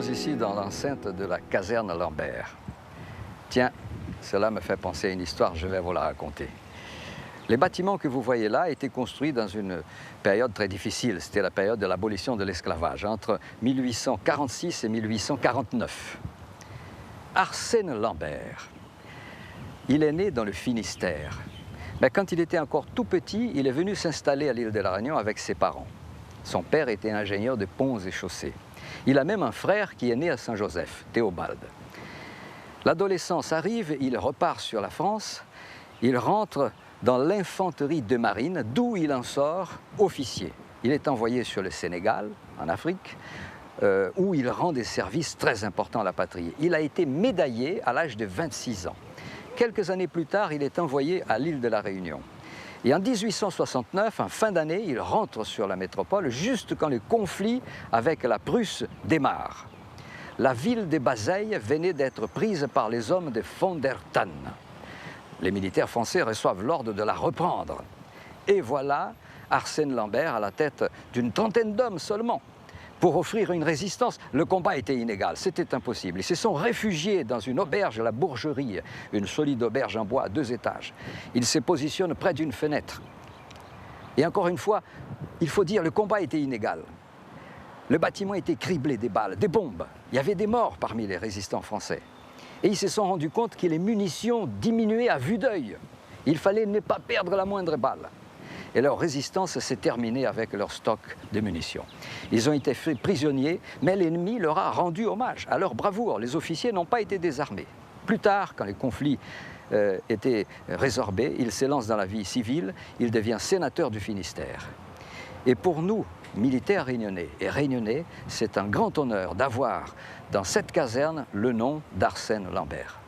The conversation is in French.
sommes ici dans l'enceinte de la caserne Lambert. Tiens, cela me fait penser à une histoire, je vais vous la raconter. Les bâtiments que vous voyez là étaient construits dans une période très difficile. C'était la période de l'abolition de l'esclavage, entre 1846 et 1849. Arsène Lambert, il est né dans le Finistère. Mais quand il était encore tout petit, il est venu s'installer à l'île de la Réunion avec ses parents. Son père était ingénieur de ponts et chaussées. Il a même un frère qui est né à Saint-Joseph, Théobald. L'adolescence arrive, il repart sur la France, il rentre dans l'infanterie de marine, d'où il en sort officier. Il est envoyé sur le Sénégal, en Afrique, où il rend des services très importants à la patrie. Il a été médaillé à l'âge de 26 ans. Quelques années plus tard, il est envoyé à l'île de la Réunion. Et en 1869, en fin d'année, il rentre sur la métropole juste quand le conflit avec la Prusse démarre. La ville de Bazeilles venait d'être prise par les hommes de von der Thann. Les militaires français reçoivent l'ordre de la reprendre. Et voilà Arsène Lambert à la tête d'une trentaine d'hommes seulement. Pour offrir une résistance, le combat était inégal, c'était impossible. Ils se sont réfugiés dans une auberge, la Bourgerie, une solide auberge en bois à 2 étages. Ils se positionnent près d'une fenêtre. Et encore une fois, il faut dire, le combat était inégal. Le bâtiment était criblé des balles, des bombes. Il y avait des morts parmi les résistants français. Et ils se sont rendus compte que les munitions diminuaient à vue d'œil. Il fallait ne pas perdre la moindre balle. Et leur résistance s'est terminée avec leur stock de munitions. Ils ont été faits prisonniers, mais l'ennemi leur a rendu hommage à leur bravoure. Les officiers n'ont pas été désarmés. Plus tard, quand les conflits étaient résorbés, il s'élance dans la vie civile, il devient sénateur du Finistère. Et pour nous, militaires réunionnais et réunionnais, c'est un grand honneur d'avoir dans cette caserne le nom d'Arsène Lambert.